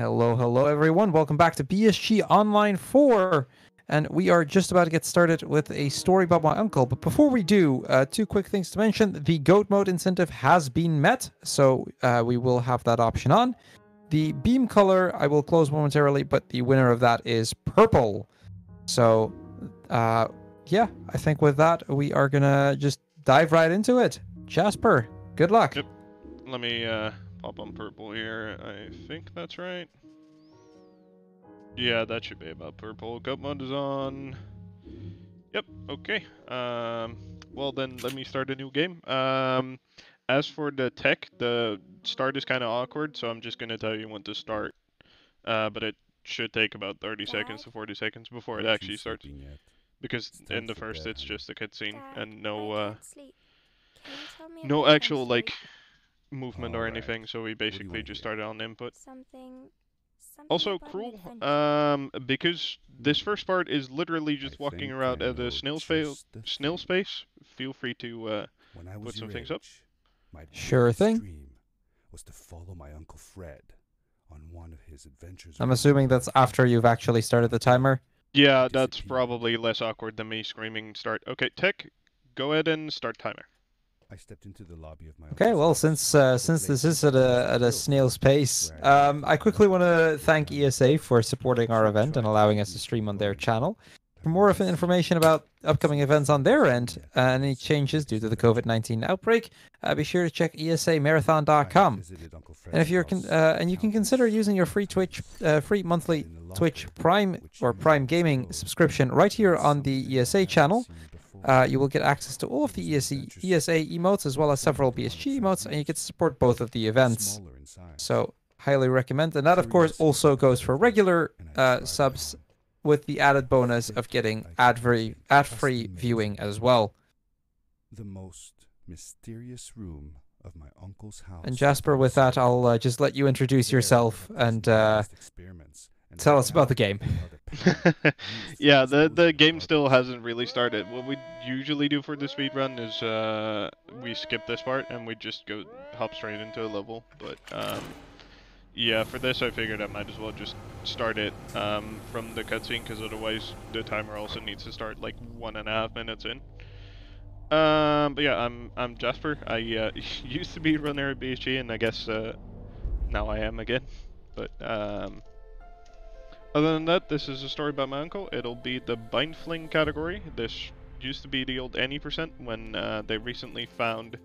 Hello, hello everyone. Welcome back to BSG Online 4. And we are just about to get started with a story about my uncle. But before we do, two quick things to mention. The goat mode incentive has been met, so we will have that option on. The beam color I will close momentarily, but the winner of that is purple. So, yeah, I think with that, we are going to just dive right into it. Jasper, good luck. Yep. Let me pop on purple here. I think that's right. Yeah, that should be about purple. Goat mode is on. Yep, okay. Well then, let me start a new game. As for the tech, the start is kind of awkward, so I'm just going to tell you when to start. But it should take about 30 seconds to 40 seconds before it actually starts. Because in the first, it's just a cutscene and no no actual, like, movement or anything, so we basically just started on input. Also, cruel, because this first part is literally just walking around at a snail space. Feel free to put some things up. Sure thing. Was to follow my Uncle Fred on one of his adventures. I'm assuming that's after you've actually started the timer. Yeah, that's probably less awkward than me screaming start. Okay, tech, go ahead and start timer. I stepped into the lobby of my Okay, well, since this is at a snail's pace, I quickly want to thank ESA for supporting our event and allowing us to stream on their channel. For more information about upcoming events on their end and any changes due to the COVID-19 outbreak, be sure to check esamarathon.com. And if you're and you can consider using your free monthly Twitch Prime or Prime Gaming subscription right here on the ESA channel. You will get access to all of the ESA emotes as well as several BSG emotes, and you get to support both of the events. So, highly recommend. And that, of course, also goes for regular subs with the added bonus of getting ad-free viewing as well. The most mysterious room of my uncle's house. And Jasper, with that, I'll just let you introduce yourself and tell us about the game. Yeah, the game still hasn't really started. What we usually do for the speedrun is we skip this part and we just hop straight into a level. But yeah, for this I figured I might as well just start it from the cutscene, because otherwise the timer also needs to start like 1.5 minutes in. But yeah, I'm Jasper. I used to be runner at BSG, and I guess now I am again. But other than that, this is a story about my uncle. It'll be the Bindfling category. This used to be the old any percent when they recently found,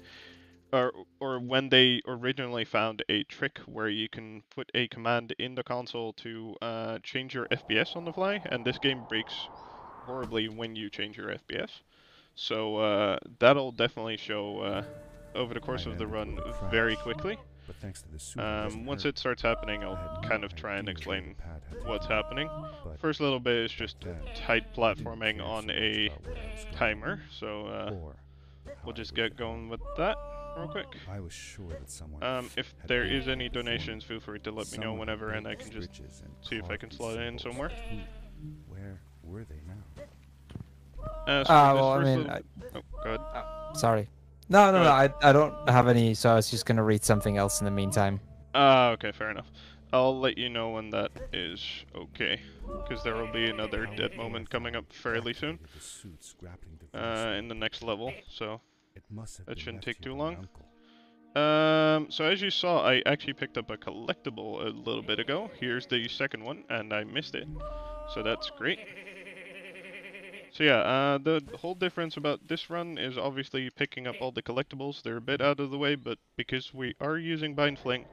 or when they originally found a trick where you can put a command in the console to change your FPS on the fly, and this game breaks horribly when you change your FPS. So that'll definitely show over the course of the run very quickly. But thanks to the once it starts happening, I'll kind of try and explain what's happening. First little bit is just tight platforming on a timer, so we'll just get going with that real quick. I was sure that someone if there is any donations, feel free to let me know whenever, and I can just see if I can slot it in somewhere. Where were they now? Well, I mean, oh, go ahead. Sorry. No, I don't have any, so I was just going to read something else in the meantime. Okay, fair enough. I'll let you know when that is okay, because there will be another dead moment coming up fairly soon in the next level, so that shouldn't take too long. So as you saw, I actually picked up a collectible a little bit ago. Here's the second one, and I missed it, so that's great. So yeah, the whole difference about this run is obviously picking up all the collectibles. They're a bit out of the way, but because we are using Bindfling,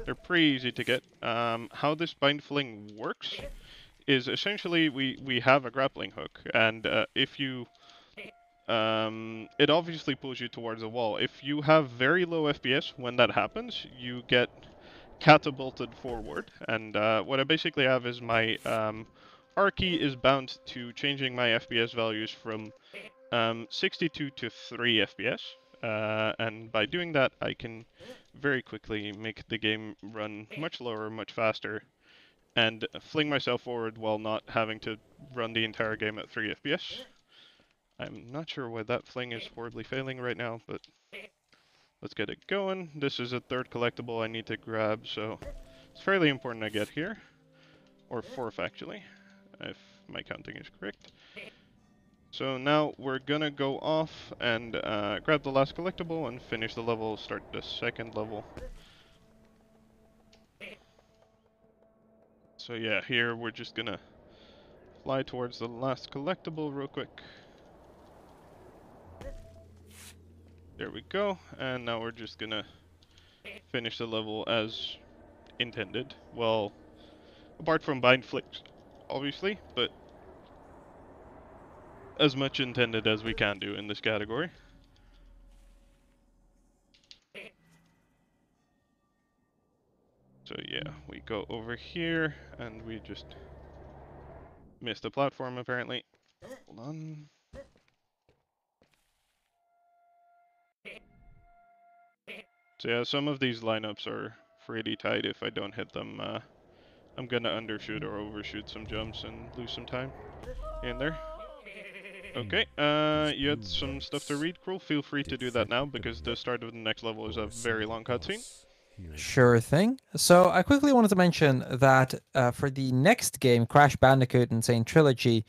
they're pretty easy to get. How this Bindfling works is essentially we have a grappling hook, and if you... it obviously pulls you towards the wall. If you have very low FPS when that happens, you get catapulted forward, and what I basically have is my... R key is bound to changing my FPS values from 62 to 3 FPS, and by doing that I can very quickly make the game run much lower, much faster, and fling myself forward while not having to run the entire game at 3 FPS. I'm not sure why that fling is horribly failing right now, but let's get it going. This is a third collectible I need to grab, so It's fairly important I get here. Or 4th, actually, if my counting is correct. So now we're gonna go off and grab the last collectible and finish the level, start the second level. So yeah, here we're just gonna fly towards the last collectible real quick. There we go, and now we're just gonna finish the level as intended. Well, apart from Bindfling, obviously, but as much intended as we can do in this category. So yeah, we go over here, and we just missed the platform apparently. Hold on. So yeah, some of these lineups are pretty tight. If I don't hit them, I'm gonna undershoot or overshoot some jumps and lose some time in there. Okay, you had some stuff to read, Cruel. Feel free to do that now, because the start of the next level is a very long cutscene. Sure thing. So I quickly wanted to mention that for the next game, Crash Bandicoot Insane Trilogy,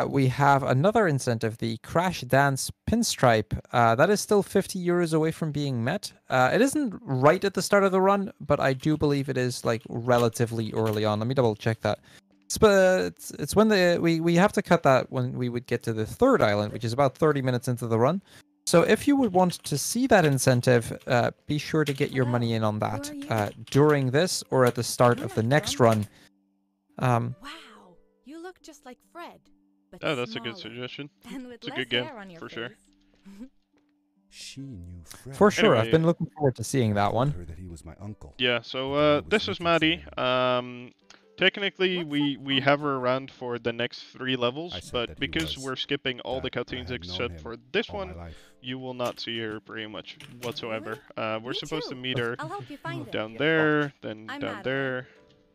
we have another incentive, the Crash Dance Pinstripe. That is still 50 euros away from being met. It isn't right at the start of the run, but I do believe it is like relatively early on. Let me double check that. It's when we have to cut that when we would get to the third island, which is about 30 minutes into the run. So if you would want to see that incentive, be sure to get your money in on that during this or at the start of the next run. Wow, you look just like Fred. But Oh, that's a good smaller. suggestion. And with It's a less good game, hair on your for sure. face. She knew Fred. For sure, Anyway, I've been looking forward to seeing that Told one. her that he was my uncle. Yeah, so this is Maddie. Technically, we have her around for the next 3 levels, I said but that he because was, we're skipping all the that I cutscenes had known except him for this all my one, life. you will not see her pretty much whatsoever. We're Me supposed to too. meet her I'll help you find it. down there, then I'm down Madeline. there,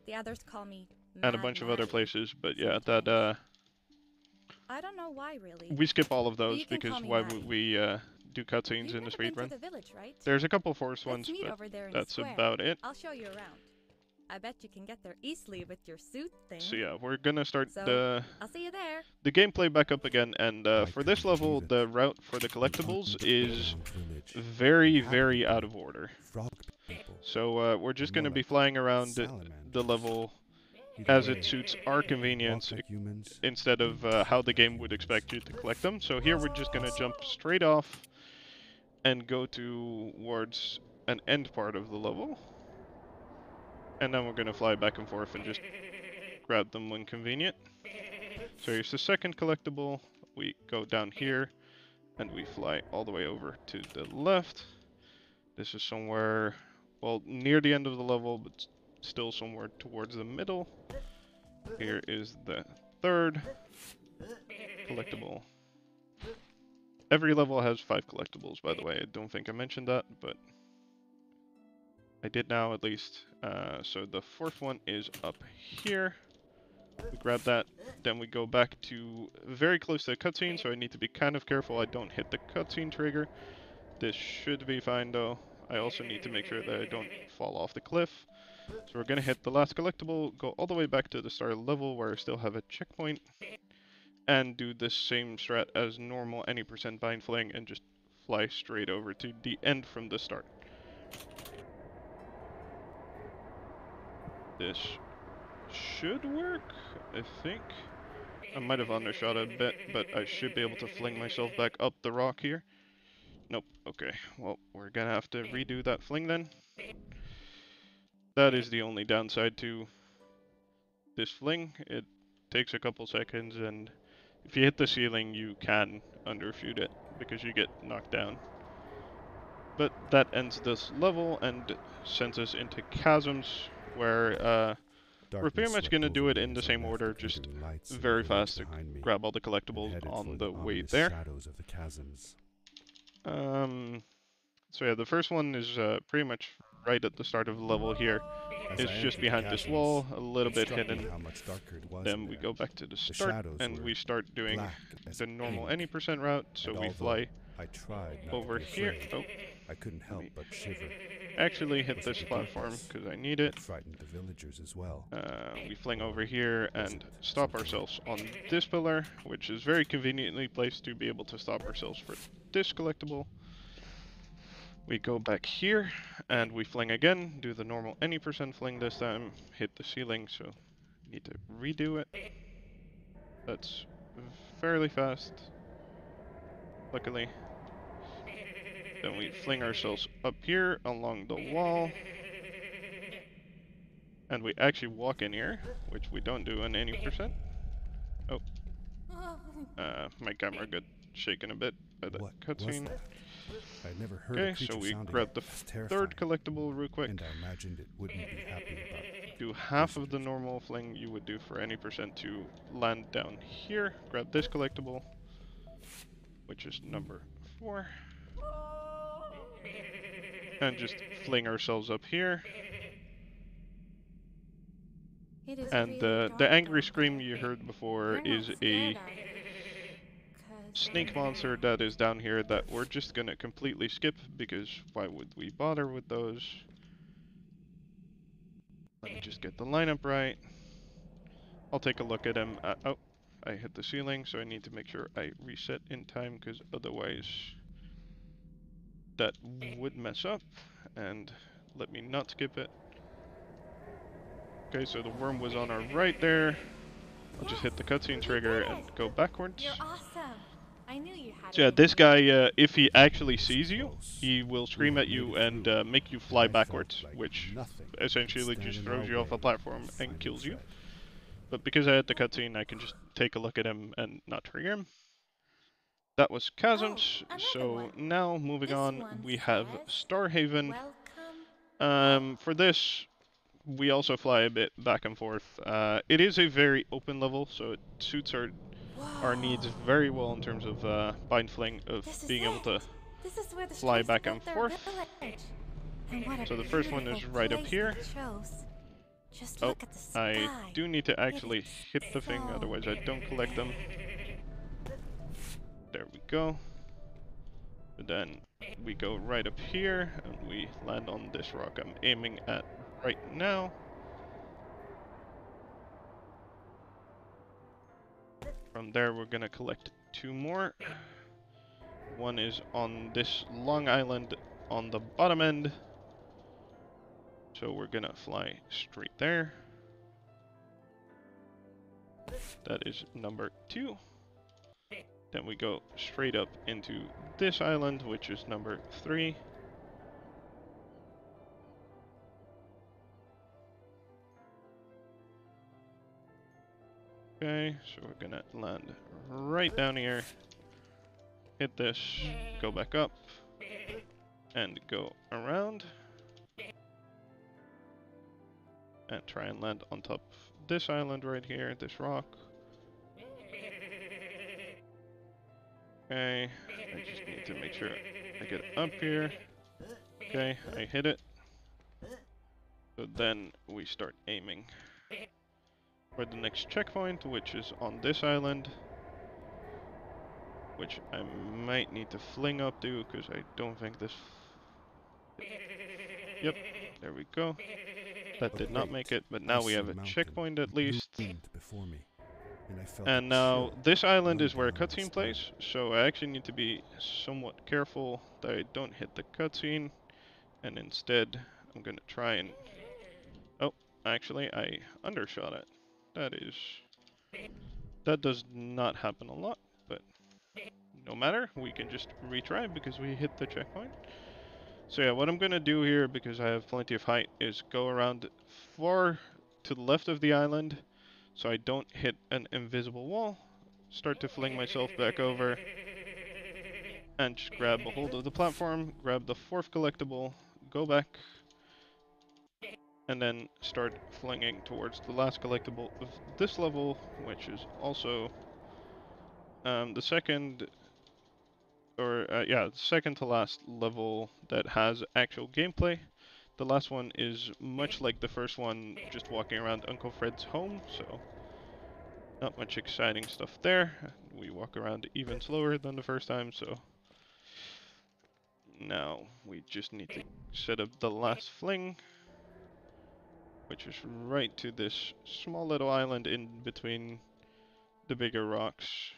The others call me and a Mad bunch of other Maddie. places. But yeah, that I don't know why really. we skip all of those You can because call me why Maddie. would we do cutscenes You've in the never been to speedrun? the village, right? There's a couple forced Let's ones, meet but over there in that's the square. about it. I'll show you around. I bet you can get there easily with your suit thing. So yeah, we're gonna start So, I'll see you there. the gameplay back up again, and for this level, the route for the They want collectibles me to is go around village, very, inhabited very by out of order. Frog people. So we're just More gonna be like flying around the salamanders. level Either as way, it suits our walk convenience like humans. instead of how the game would expect you to collect them. So here we're just gonna jump straight off and go towards an end part of the level. And then we're gonna fly back and forth and just grab them when convenient. So here's the second collectible. We go down here and we fly all the way over to the left. This is somewhere, well, near the end of the level, but still somewhere towards the middle. Here is the third collectible. Every level has 5 collectibles, by the way. I don't think I mentioned that, but I did now at least. So the fourth one is up here. We grab that, then we go back to very close to the cutscene, so I need to be kind of careful I don't hit the cutscene trigger. This should be fine though. I also need to make sure that I don't fall off the cliff. So we're gonna hit the last collectible, go all the way back to the start of the level where I still have a checkpoint, and do the same strat as normal, any percent bindfling, and just fly straight over to the end from the start. This should work, I think. I might have undershot a bit, but I should be able to fling myself back up the rock here. Nope, okay. Well, we're gonna have to redo that fling then. That is the only downside to this fling. It takes a couple seconds, and if you hit the ceiling, you can undershoot it because you get knocked down. But that ends this level and sends us into chasms where we're pretty much going to do it in the same order, just very fast to grab all the collectibles on the way there. Of the chasms. So yeah, the first one is pretty much right at the start of the level here. It's just behind this wall, a little bit hidden. Then we go back to the start, and we start doing the normal any percent route, so we fly I tried not over to be here. afraid. Oh, I couldn't help but shiver. actually hit Was this it the platform darkness because I need it. that frightened the villagers as well? We fling over here Was and it stop something ourselves on this pillar, which is very conveniently placed to be able to stop ourselves for this collectible. We go back here and we fling again, do the normal any percent fling this time, hit the ceiling, so need to redo it. That's fairly fast, luckily. Then we fling ourselves up here along the wall. And we actually walk in here, which we don't do in any percent. Oh, my camera got shaken a bit by that What was cutscene. that? I had never heard a Okay, so creature we sounding grab the as terrifying, third collectible real quick. and I imagined it wouldn't be happy about Do half of the visitors. normal fling you would do for any percent to land down here. Grab this collectible, which is number 4. And just fling ourselves up here. It is And really the dark angry down scream there. you heard before You're is not a scared, are you? 'Cause snake monster that is down here that we're just gonna completely skip because why would we bother with those? Let me just get the lineup right. I'll take a look at him. Oh, I hit the ceiling, so I need to make sure I reset in time because otherwise that would mess up. And let me not skip it. Okay, so the worm was on our right there. I'll just hit the cutscene trigger and go backwards. You're awesome. I knew you had So it yeah, in this you. guy, if he actually It was sees you, close. he will We scream had at you made it and through, make you and fly I felt backwards, like which nothing essentially could stand just in throws our you off a way platform of and finding kills you. Fred. But because I had the cutscene, I can just take a look at him and not trigger him. That was Chasms, Oh, another so one. now moving This on, one we have says, Starhaven. welcome. For this, we also fly a bit back and forth. It is a very open level, so it suits our needs Whoa. very well in terms of Bindfling, of This is being able it. to This is where the fly Stripes back and built their forth. village. And what a So the first one is beautiful right up place here. they chose. Just Oh, look at the sky. I do need to actually It is hit the thing, so otherwise I don't collect them. There we go. Then we go right up here, and we land on this rock I'm aiming at right now. From there, we're gonna collect 2 more. One is on this long island on the bottom end. So we're gonna fly straight there. That is number 2. Then we go straight up into this island, which is number 3. Okay, so we're gonna land right down here. Hit this, go back up, and go around. And try and land on top of this island right here, this rock. Okay, I just need to make sure I get up here. Okay, I hit it. So then we start aiming for the next checkpoint, which is on this island. Which I might need to fling up to, because I don't think this... Yep, there we go. That did not make it, but now we have a checkpoint at least. Before me, and I felt And a now chill this island run is where a down my cutscene spine. plays, so I actually need to be somewhat careful that I don't hit the cutscene, and instead I'm gonna try and... Oh, actually I undershot it. That does not happen a lot, but no matter, we can just retry because we hit the checkpoint. So yeah, what I'm gonna do here, because I have plenty of height, is go around far to the left of the island, so I don't hit an invisible wall. Start to fling myself back over, and just grab a hold of the platform, grab the 4th collectible, go back, and then start flinging towards the last collectible of this level, which is also the second second to last level that has actual gameplay. The last one is much like the first one, just walking around Uncle Fred's home, so not much exciting stuff there. We walk around even slower than the first time, so Now we just need to set up the last fling, which is right to this small little island in between the bigger rocks.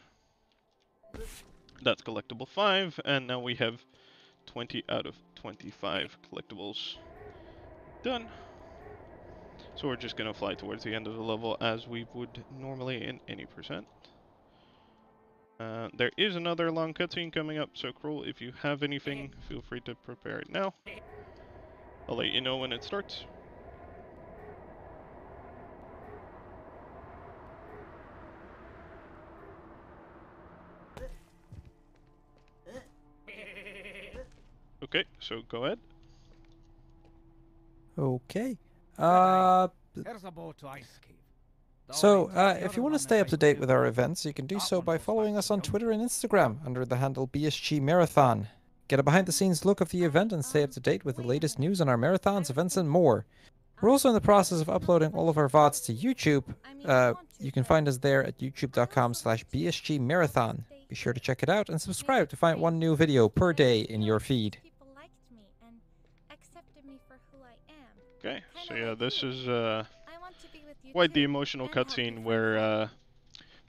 That's collectible 5, and now we have 20 out of 25 collectibles done. So we're just gonna fly towards the end of the level as we would normally in any percent. There is another long cutscene coming up, so Kroll, if you have anything, feel free to prepare it now. I'll let you know when it starts. Okay, so go ahead. Okay. Here's a boat to Ice Cave. So, if you want to stay up to date with our events, you can do so by following us on Twitter and Instagram under the handle BSG Marathon. Get a behind-the-scenes look of the event and stay up to date with the latest news on our marathons, events, and more. We're also in the process of uploading all of our VODs to YouTube. You can find us there at youtube.com/BSG Marathon. Be sure to check it out and subscribe to find one new video per day in your feed. People liked me and accepted me for who I am. Okay, so yeah, this is I want to be with you quite the too, emotional and help you cutscene find where love.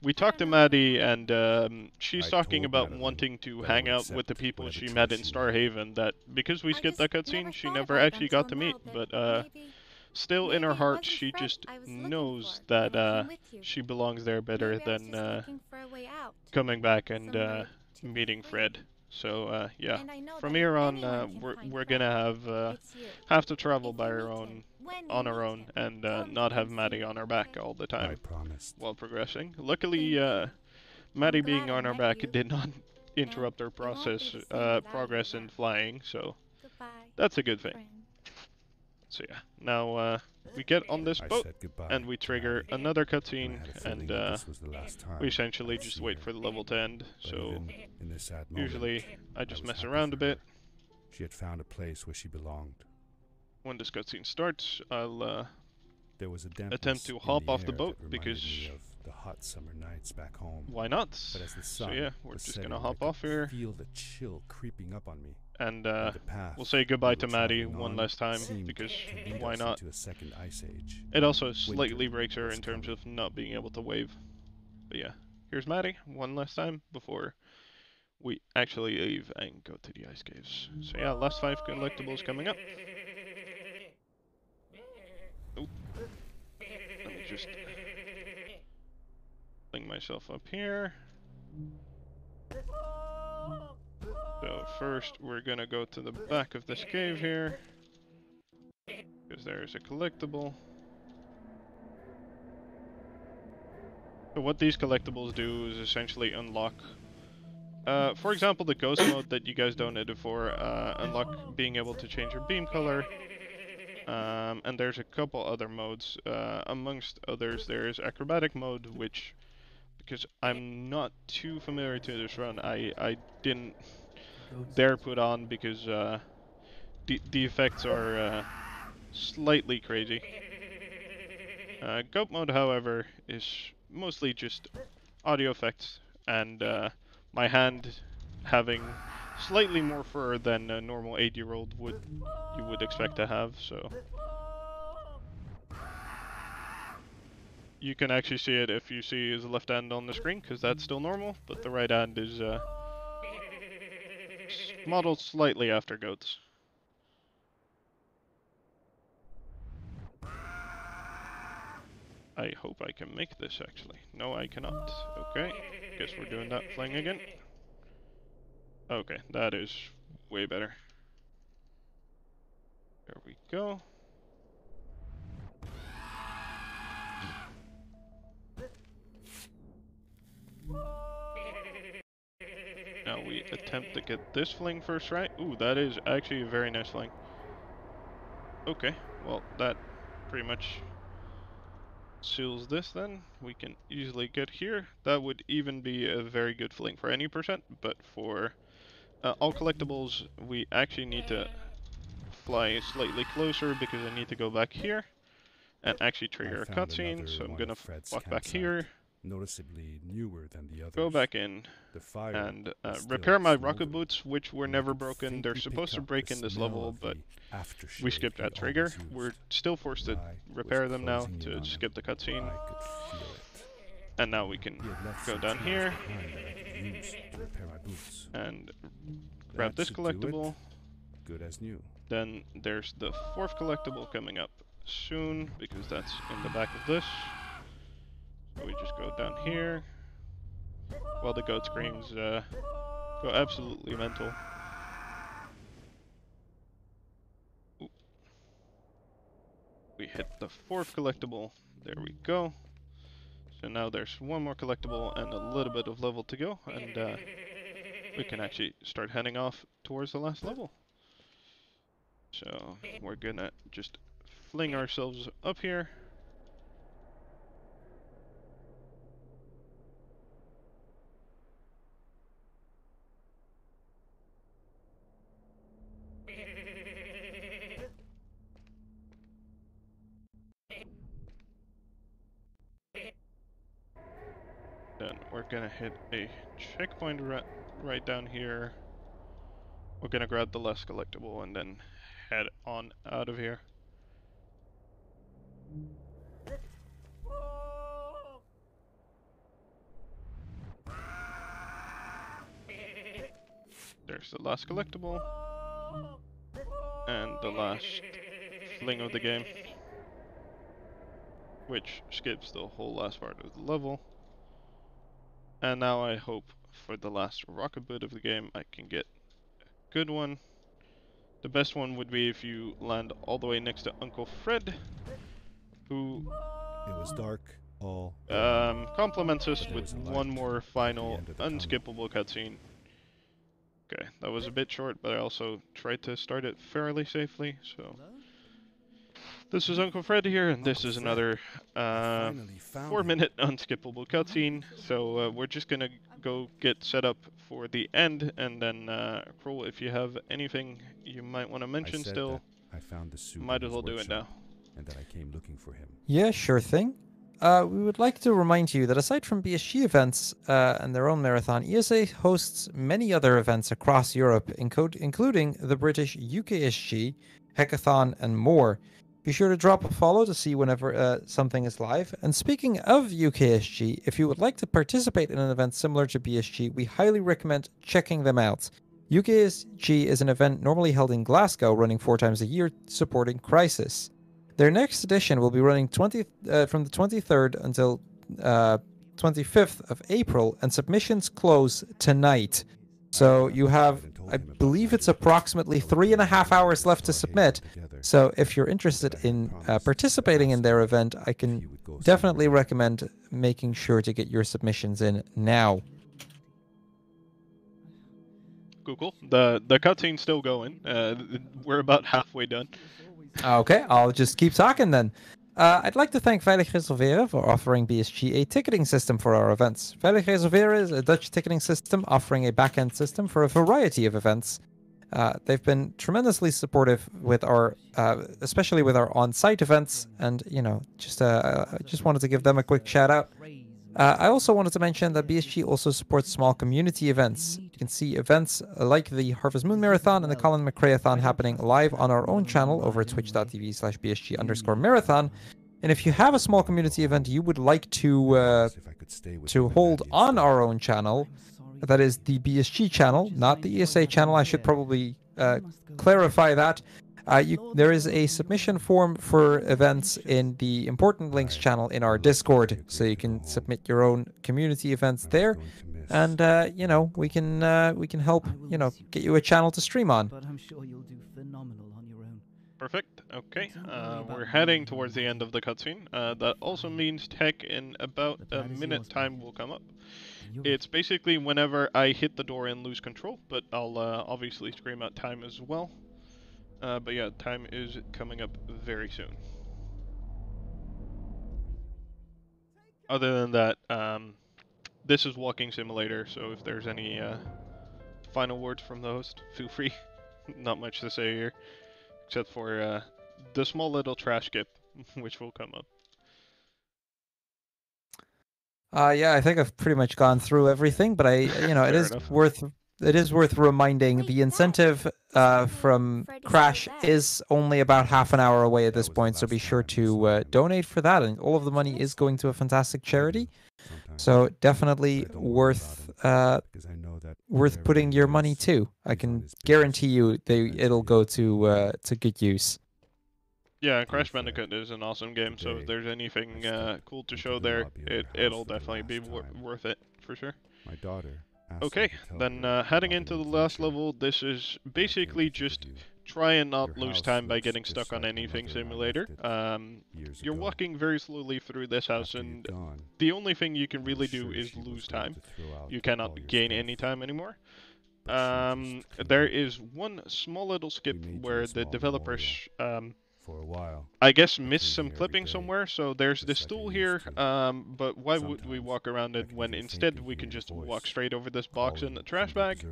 we talked to Maddie, and she's I talking told about Madeline wanting to that I hang would out with the accept people whatever she choice met in she made. Starhaven, that because we I skipped that just cutscene, never she thought never about it actually got to until meet, now, but maybe still in her maybe it heart, wasn't she Fred just I was looking knows for, that and I came with you. she belongs there better Maybe I was than just looking for a way out, coming back and somewhere to be meeting free. Fred. So yeah, And I know from that if here on, anyone can we're find we're Fred, gonna it's you. have to travel If by you our meet own him, when on you our meet own him, and tell him not to have come Maddie see on me, our back okay? all the I time promised. while progressing. Luckily, Thank you. Maddie I'm being glad I on our met back you, did not and interrupt our it won't be process the same without you progress in now. flying, so Goodbye, that's a good thing. friend. So yeah, now we get on this I boat said goodbye and we to trigger Maddie, another and I cutscene, had a feeling and that this was the last time we essentially I'd just see wait her. for the level to end. But So even in this sad moment, usually I I just was mess happy around a for bit. her. She had found a place where she belonged. When this cutscene starts, I'll There was a dampness attempt to in hop the off the air boat that reminded because me of the hot summer nights back home. why not? But as the So sun yeah, we're was just setting, gonna I hop could off here, feel the chill creeping up on me. and And the path we'll say we goodbye were to Maddie traveling one on last time seemed because to lead why us not? into a second ice age. It also slightly Winter breaks her was in terms coming. of not being able to wave. But yeah, here's Maddie one last time before we actually leave and go to the ice caves. So yeah, last 5 collectibles coming up. Oh, let me just fling myself up here. So first we're gonna go to the back of this cave here, because there's a collectible. So what these collectibles do is essentially unlock, for example, the ghost mode that you guys donated for, unlock being able to change your beam color. And there's a couple other modes. Amongst others, there's acrobatic mode, which, because I'm not too familiar to this run, I didn't dare put on because the effects are slightly crazy. Goat mode, however, is mostly just audio effects and my hand having slightly more fur than a normal 8-year-old you would expect to have, so you can actually see it if you see his left hand on the screen, because that's still normal, but the right hand is modeled slightly after Goat's. I hope I can make this, actually. No, I cannot. Okay, guess we're doing that fling again. Okay, that is way better. There we go. Now we attempt to get this fling first, right? Ooh, that is actually a very nice fling. Okay, well, that pretty much seals this then. We can easily get here. That would even be a very good fling for any percent, but for all collectibles, we actually need to fly slightly closer because I need to go back here and actually trigger a I found cutscene, another so I'm one gonna of Fred's walk back campsite. here. noticeably newer than the others. Go back in The fire and was still repair my smoldering, rocket boots, which were and I never could broken. They're faintly supposed pick to up break the in this smell level, of but the aftershave we skipped he that trigger. always We're used. still forced to Night was repair them now closing in to on skip him. the cutscene. I could feel it. And now we can He had left go some down tools here behind that I could use to repair my boots. and grab That this should do it. collectible. Good as new. Then there's the 4th collectible coming up soon, because that's in the back of this. So we just go down here while the goat screams go absolutely mental. Ooh. We hit the 4th collectible. There we go. So now there's one more collectible and a little bit of level to go, and we can actually start heading off towards the last level. So we're gonna just fling ourselves up here. Then we're gonna hit a checkpoint right down here. We're gonna grab the last collectible and then head on out of here. There's the last collectible and the last fling of the game, which skips the whole last part of the level. And now I hope for the last rocket boot of the game I can get a good one. The best one would be if you land all the way next to Uncle Fred, who It was dark all compliments us There with was a one light more at the final end of the tunnel. unskippable cutscene. Okay, that was a bit short, but I also tried to start it fairly safely, so... This is Uncle Fred here, and this Uncle is Fred, another I finally found 4-minute unskippable cutscene. So we're just gonna go get set up for the end, and then Kroll, if you have anything you might want to I mention said still, that I found the suit might in as his well do it now. workshop, and that I came looking for him. Yeah, sure thing. We would like to remind you that aside from BSG events and their own marathon, ESA hosts many other events across Europe, including the British UKSG, Hackathon, and more. Be sure to drop a follow to see whenever something is live. And speaking of UKSG, if you would like to participate in an event similar to BSG, we highly recommend checking them out. UKSG is an event normally held in Glasgow, running 4 times a year, supporting Crisis. Their next edition will be running from the 23rd until 25th of April, and submissions close tonight. So you have, I believe it's approximately 3.5 hours left to submit. So if you're interested in participating in their event, I can definitely recommend making sure to get your submissions in now. Cool. The cutscene's still going. We're about halfway done. Okay, I'll just keep talking then. I'd like to thank Veilig Reserveren for offering BSG a ticketing system for our events. Veilig Reserveren is a Dutch ticketing system offering a back-end system for a variety of events. They've been tremendously supportive with our, especially with our on-site events, and I just wanted to give them a quick shout out. I also wanted to mention that BSG also supports small community events. You can see events like the Harvest Moon Marathon and the Colin McRae-a-thon happening live on our own channel over at twitch.tv/BSG_marathon. And if you have a small community event you would like to hold on our own channel, that is the BSG channel, not the ESA channel. I should probably clarify that. There is a submission form for events in the Important Links channel in our Discord, so you can submit your own community events there, and we can help get you a channel to stream on. But I'm sure you'll do phenomenal on your own. Perfect. Okay. Don't worry about We're me heading or towards the anything. end of the cutscene. That also means tech in about The a pad is minute yours, time buddy. will come up. You're It's basically whenever I hit the door and lose control, but I'll obviously scream out time as well. But yeah, time is coming up very soon. Other than that, this is Walking Simulator, so if there's any final words from the host, feel free. Not much to say here, except for the small little trash skip, which will come up. Yeah, I think I've pretty much gone through everything, but it Fair is enough. worth reminding the incentive from Crash is only about half an hour away at this point, so be sure to donate for that, and all of the money is going to a fantastic charity. So definitely worth putting your money to. I can guarantee you it'll go to good use. Yeah, Crash Bandicoot is an awesome game, so if there's anything cool to show there, it'll definitely be worth it, for sure. My daughter. Okay, then heading into the last level, this is basically just try and not lose time by getting stuck on anything simulator. You're walking very slowly through this house, and the only thing you can really do is lose time. You cannot gain any time anymore. There is one small little skip where the developers for a while. I guess missed some clipping somewhere, so there's this stool here, but why would we walk around it when instead we can just walk straight over this box in the trash bag?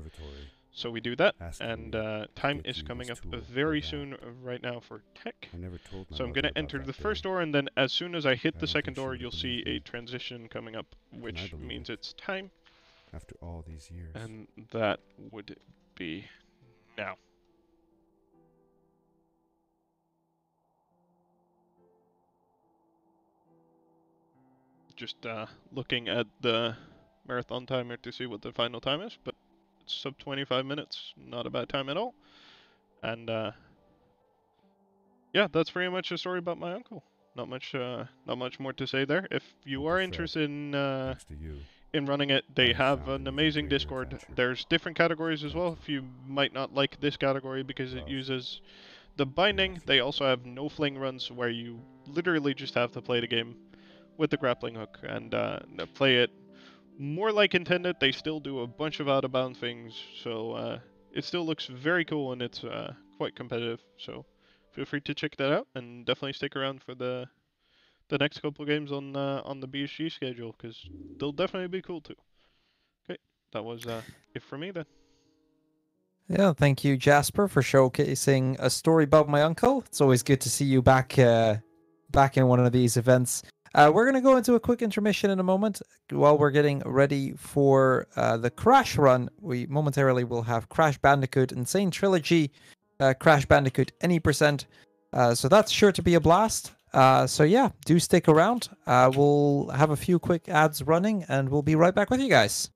So we do that, and time is coming up very soon right now for tech. So I'm going to enter the first door, and then as soon as I hit the second door, you'll see a transition coming up, which means it's time. After all these years. And that would be now. Just looking at the marathon timer to see what the final time is, but it's sub 25 minutes, not a bad time at all. And yeah, that's pretty much a story about my uncle. Not much more to say there. If you are interested in running it, they have an amazing Discord. There's different categories as well. If you might not like this category because it uses the binding, they also have no fling runs where you literally just have to play the game with the grappling hook and play it more like intended. They still do a bunch of out-of-bound things, so it still looks very cool, and it's quite competitive. So feel free to check that out, and definitely stick around for the next couple of games on the BSG schedule, because they'll definitely be cool too. Okay, that was it for me then. Yeah, thank you, Jasper, for showcasing a story about my uncle. It's always good to see you back in one of these events. We're going to go into a quick intermission in a moment. While we're getting ready for the Crash run, we momentarily will have Crash Bandicoot Insane Trilogy, Crash Bandicoot Any Percent. So that's sure to be a blast. So yeah, do stick around. We'll have a few quick ads running, and we'll be right back with you guys.